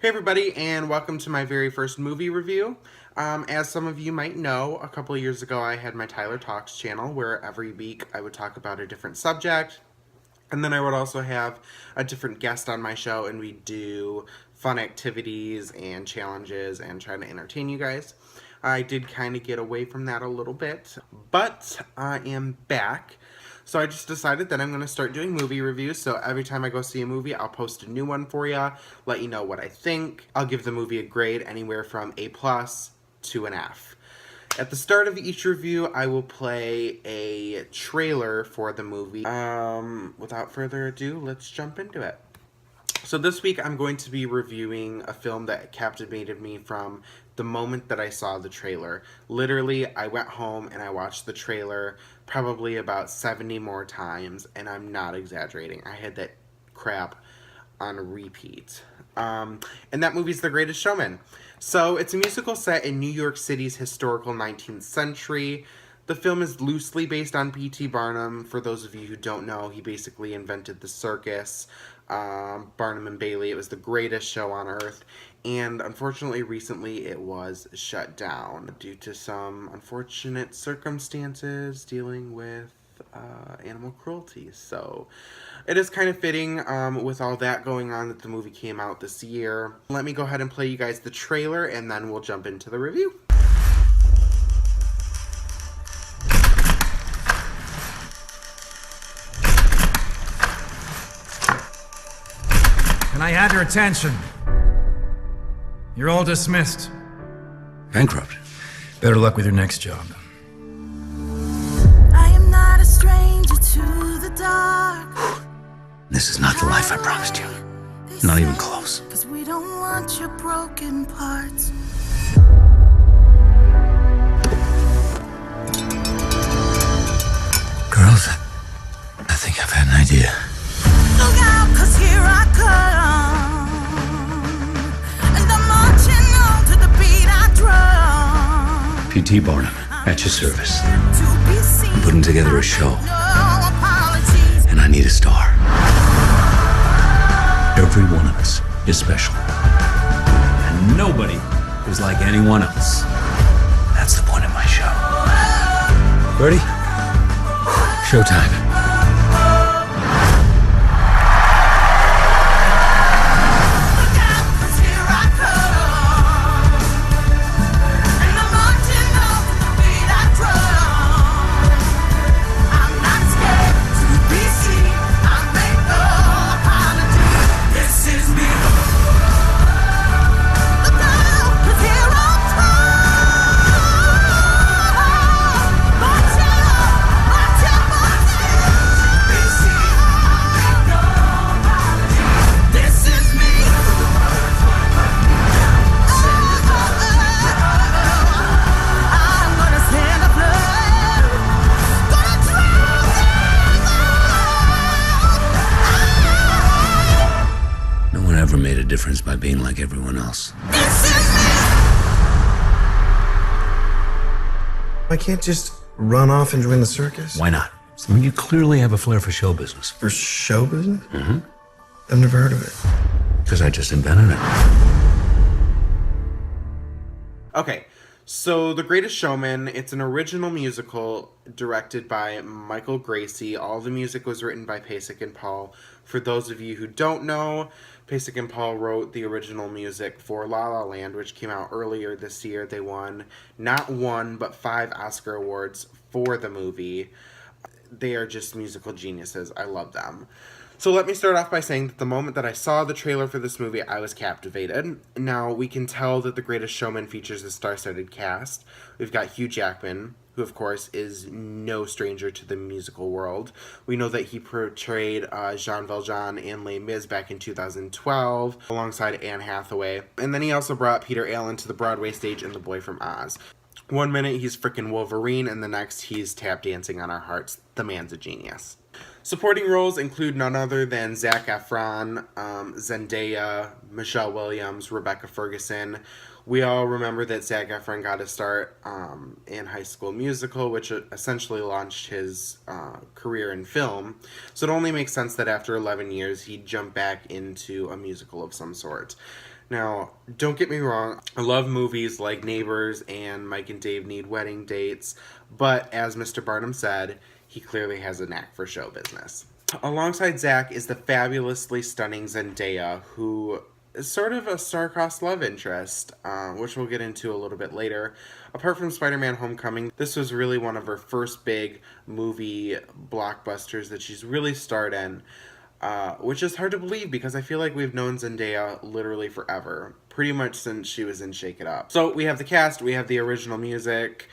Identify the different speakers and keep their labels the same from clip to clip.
Speaker 1: Hey everybody, and welcome to my very first movie review. As some of you might know, a couple of years ago I had my Tyler Talks channel where every week I would talk about a different subject, and then I would also have a different guest on my show, and we'd do fun activities and challenges and try to entertain you guys. I did kind of get away from that a little bit, but I am back. So I just decided that I'm going to start doing movie reviews, so every time I go see a movie, I'll post a new one for you, let you know what I think. I'll give the movie a grade anywhere from A+ to an F. At the start of each review, I will play a trailer for the movie. Without further ado, let's jump into it. So this week I'm going to be reviewing a film that captivated me from the moment that I saw the trailer. Literally, I went home and I watched the trailer probably about 70 more times, and I'm not exaggerating. I had that crap on repeat. And that movie's The Greatest Showman. So it's a musical set in New York City's historical 19th century. The film is loosely based on P.T. Barnum. For those of you who don't know, he basically invented the circus. Barnum and Bailey. It was the greatest show on earth, and unfortunately recently it was shut down due to some unfortunate circumstances dealing with animal cruelty. So it is kind of fitting with all that going on that the movie came out this year. Let me go ahead and play you guys the trailer, and then we'll jump into the review.
Speaker 2: Can I have your attention? You're all dismissed.
Speaker 3: Bankrupt.
Speaker 2: Better luck with your next job.
Speaker 4: I am not a stranger to the dark.
Speaker 3: This is not the life I promised you. Not even close.
Speaker 4: 'Cause we don't want your broken parts.
Speaker 3: Girls, I think I've had an idea.
Speaker 4: Look out, 'cause here I come. And I'm marching on to the beat I drum.
Speaker 3: P.T. Barnum, at your service.
Speaker 4: To be seen.
Speaker 3: I'm putting together a show,
Speaker 4: No apologies.
Speaker 3: and I need a star. Every one of us is special.
Speaker 2: And nobody is like anyone else.
Speaker 3: That's the point of my show. Ready? Showtime.
Speaker 4: Look out, 'cause here I come. And I'm marching on to the beat I drum. I'm not scared to be seen. I make no apologies. This is me. Look out, 'cause here I come. Marching on, marching, marching. To be seen. I make no apologies. This is me. I'm gonna stand up, love. Gonna drown
Speaker 3: No one ever made a difference by being like everyone else.
Speaker 4: This is me.
Speaker 5: I can't just run off and join the circus.
Speaker 3: Why not? I mean, you clearly have a flair for show business.
Speaker 5: For show business? Mm-hmm. I've never heard of it.
Speaker 3: Because I just invented it.
Speaker 1: Okay, so The Greatest Showman, it's an original musical directed by Michael Gracie. All the music was written by Pasek and Paul. For those of you who don't know, Pasek and Paul wrote the original music for La La Land, which came out earlier this year. They won not one, but 5 Oscar awards for the movie. They are just musical geniuses. I love them. So let me start off by saying that the moment that I saw the trailer for this movie, I was captivated. Now, we can tell that The Greatest Showman features a star-studded cast. We've got Hugh Jackman, who, of course, is no stranger to the musical world. We know that he portrayed Jean Valjean in Les Mis back in 2012, alongside Anne Hathaway. And then he also brought Peter Allen to the Broadway stage in The Boy from Oz. One minute he's frickin' Wolverine, and the next he's tap dancing on our hearts. The man's a genius. Supporting roles include none other than Zac Efron, Zendaya, Michelle Williams, Rebecca Ferguson. We all remember that Zac Efron got a start in High School Musical, which essentially launched his career in film. So it only makes sense that after 11 years, he'd jump back into a musical of some sort. Now, don't get me wrong, I love movies like Neighbors and Mike and Dave Need Wedding Dates, but as Mr. Barnum said, he clearly has a knack for show business. Alongside Zac is the fabulously stunning Zendaya, who is sort of a star-crossed love interest, which we'll get into a little bit later. Apart from Spider-Man Homecoming, this was really one of her first big movie blockbusters that she's really starred in, which is hard to believe because I feel like we've known Zendaya literally forever, pretty much since she was in Shake It Up. So we have the cast, we have the original music.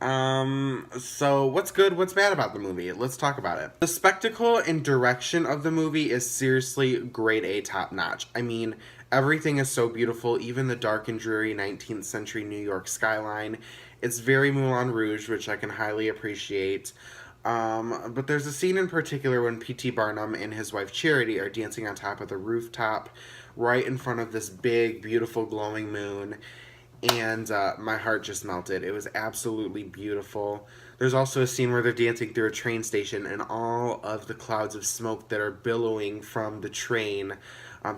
Speaker 1: So what's good, what's bad about the movie? Let's talk about it. The spectacle and direction of the movie is seriously grade A, top notch. I mean, everything is so beautiful, even the dark and dreary 19th century New York skyline. It's very Moulin Rouge, which I can highly appreciate. But there's a scene in particular when P.T. Barnum and his wife Charity are dancing on top of the rooftop right in front of this big, beautiful, glowing moon. And my heart just melted. It was absolutely beautiful. There's also a scene where they're dancing through a train station, and all of the clouds of smoke that are billowing from the train,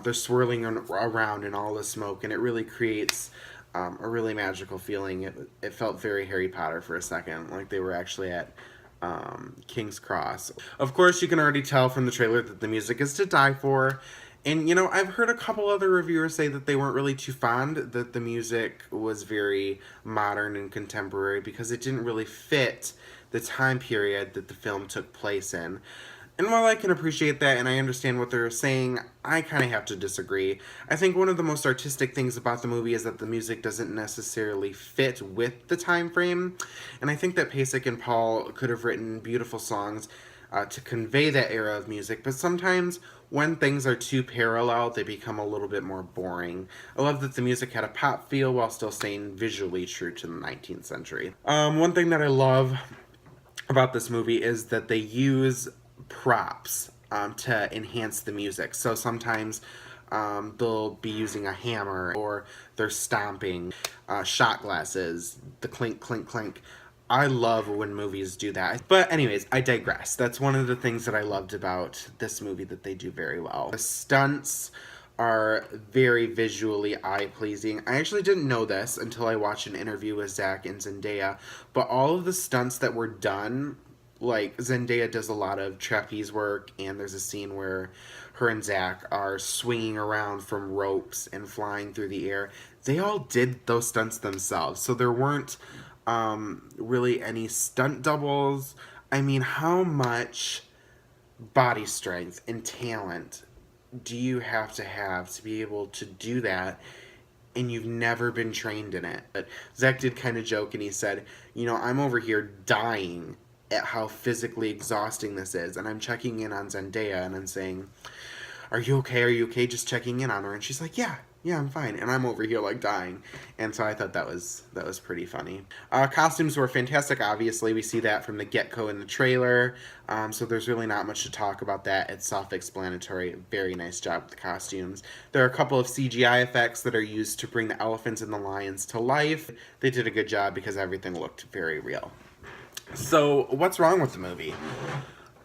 Speaker 1: they're swirling around in all the smoke, and it really creates a really magical feeling. It felt very Harry Potter for a second, like they were actually at King's Cross. Of course, you can already tell from the trailer that the music is to die for. And, you know, I've heard a couple other reviewers say that they weren't really too fond, that the music was very modern and contemporary because it didn't really fit the time period that the film took place in. And while I can appreciate that and I understand what they're saying, I kind of have to disagree. I think one of the most artistic things about the movie is that the music doesn't necessarily fit with the time frame. And I think that Pasek and Paul could have written beautiful songs to convey that era of music, but sometimes when things are too parallel, they become a little bit more boring. I love that the music had a pop feel while still staying visually true to the 19th century. One thing that I love about this movie is that they use props to enhance the music. So sometimes they'll be using a hammer or they're stomping shot glasses, the clink, clink, clink. I love when movies do that. But anyways, I digress. That's one of the things that I loved about this movie that they do very well. The stunts are very visually eye-pleasing. I actually didn't know this until I watched an interview with Zac and Zendaya, but all of the stunts that were done, like Zendaya does a lot of trapeze work, and there's a scene where her and Zac are swinging around from ropes and flying through the air. They all did those stunts themselves, so there weren't really any stunt doubles. I mean, how much body strength and talent do you have to be able to do that, and you've never been trained in it? But Zac did kind of joke, and he said, you know, I'm over here dying at how physically exhausting this is, and I'm checking in on Zendaya, and I'm saying, are you okay? Are you okay? Just checking in on her. And she's like, yeah, I'm fine. And I'm over here like dying. And so I thought that was pretty funny. Costumes were fantastic. Obviously, we see that from the get-go in the trailer. So there's really not much to talk about that. It's self-explanatory. Very nice job with the costumes. There are a couple of CGI effects that are used to bring the elephants and the lions to life. They did a good job because everything looked very real. So what's wrong with the movie?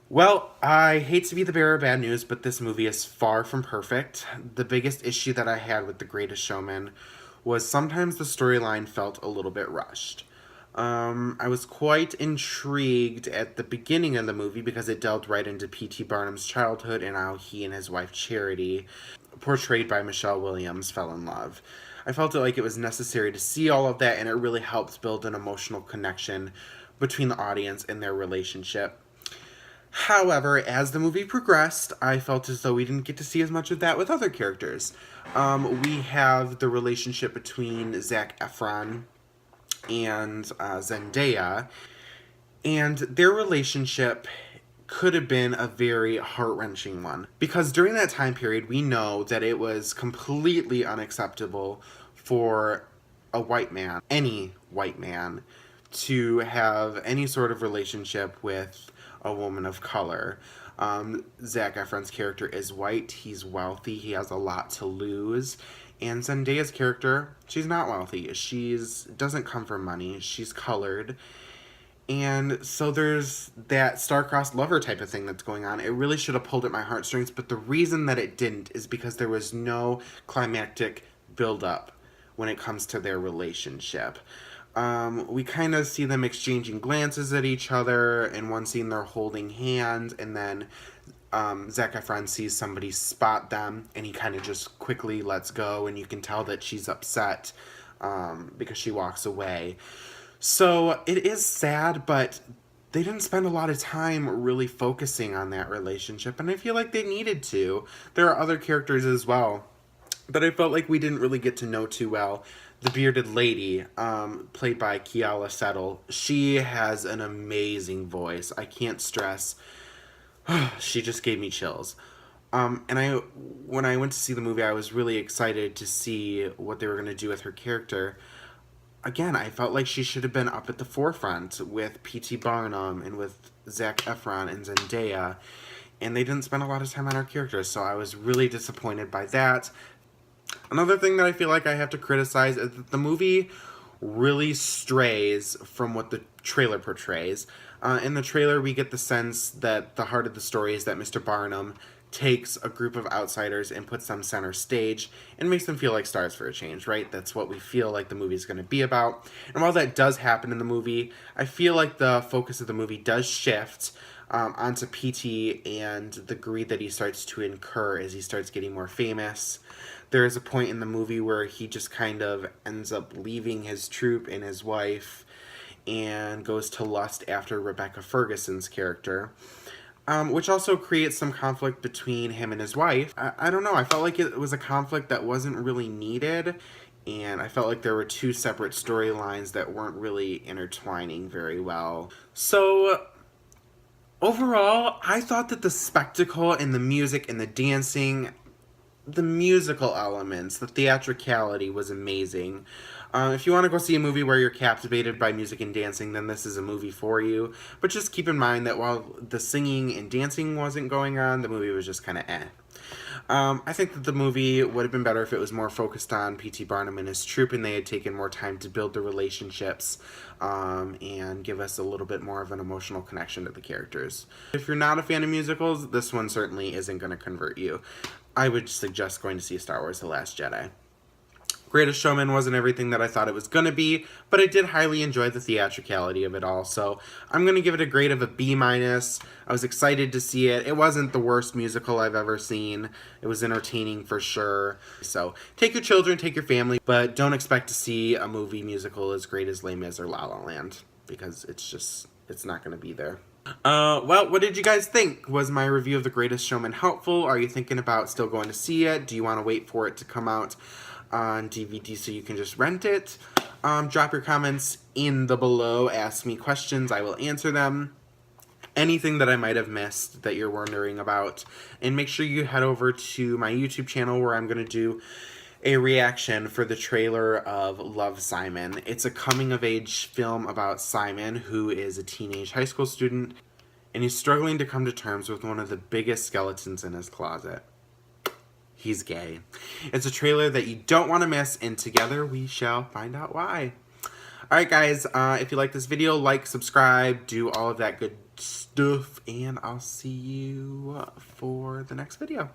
Speaker 1: Well, I hate to be the bearer of bad news, but this movie is far from perfect. The biggest issue that I had with The Greatest Showman was sometimes the storyline felt a little bit rushed. I was quite intrigued at the beginning of the movie because it delved right into P.T. Barnum's childhood and how he and his wife Charity, portrayed by Michelle Williams, fell in love. I felt like it was necessary to see all of that, and it really helped build an emotional connection between the audience and their relationship. However, as the movie progressed, I felt as though we didn't get to see as much of that with other characters. We have the relationship between Zac Efron and Zendaya, and their relationship could have been a very heart-wrenching one. Because during that time period, we know that it was completely unacceptable for a white man, any white man, to have any sort of relationship with a woman of color. Zac Efron's character is white, he's wealthy, he has a lot to lose. And Zendaya's character, she's not wealthy. Doesn't come from money, she's colored. And so there's that star-crossed lover type of thing that's going on. It really should have pulled at my heartstrings, but the reason that it didn't is because there was no climactic build up when it comes to their relationship. We kind of see them exchanging glances at each other. In one scene, they're holding hands, and then Zac Efron sees somebody spot them, and he kind of just quickly lets go, and you can tell that she's upset because she walks away. So it is sad, but they didn't spend a lot of time really focusing on that relationship, and I feel like they needed to. There are other characters as well that I felt like we didn't really get to know too well. The bearded lady, played by Keala Settle, she has an amazing voice. I can't stress. She just gave me chills. And when I went to see the movie, I was really excited to see what they were going to do with her character. Again, I felt like she should have been up at the forefront with P.T. Barnum and with Zac Efron and Zendaya, and they didn't spend a lot of time on her character, so I was really disappointed by that. Another thing that I feel like I have to criticize is that the movie really strays from what the trailer portrays. In the trailer, we get the sense that the heart of the story is that Mr. Barnum takes a group of outsiders and puts them center stage and makes them feel like stars for a change, right? That's what we feel like the movie is going to be about. And while that does happen in the movie, I feel like the focus of the movie does shift onto PT and the greed that he starts to incur as he starts getting more famous. There is a point in the movie where he just kind of ends up leaving his troupe and his wife and goes to lust after Rebecca Ferguson's character, which also creates some conflict between him and his wife. I don't know, I felt like it was a conflict that wasn't really needed, and I felt like there were two separate storylines that weren't really intertwining very well. So overall, I thought that the spectacle and the music and the dancing, the musical elements, the theatricality was amazing. If you want to go see a movie where you're captivated by music and dancing, then this is a movie for you. But just keep in mind that while the singing and dancing wasn't going on, the movie was just kind of eh. I think that the movie would have been better if it was more focused on P.T. Barnum and his troupe, and they had taken more time to build the relationships and give us a little bit more of an emotional connection to the characters. If you're not a fan of musicals, this one certainly isn't going to convert you. I would suggest going to see Star Wars: The Last Jedi. Greatest Showman wasn't everything that I thought it was going to be, but I did highly enjoy the theatricality of it all, so I'm going to give it a grade of a B-. I was excited to see it. It wasn't the worst musical I've ever seen. It was entertaining for sure. So take your children, take your family, but don't expect to see a movie musical as great as Les Mis or La La Land, because it's not going to be there. Well, what did you guys think? Was my review of The Greatest Showman helpful? Are you thinking about still going to see it? Do you want to wait for it to come out on DVD so you can just rent it? Drop your comments in the below. Ask me questions. I will answer them. Anything that I might have missed that you're wondering about. And make sure you head over to my YouTube channel where I'm going to do a reaction for the trailer of Love, Simon. It's a coming-of-age film about Simon, who is a teenage high school student, and he's struggling to come to terms with one of the biggest skeletons in his closet. He's gay. It's a trailer that you don't want to miss, and together we shall find out why. Alright guys, if you like this video, like, subscribe, do all of that good stuff, and I'll see you for the next video.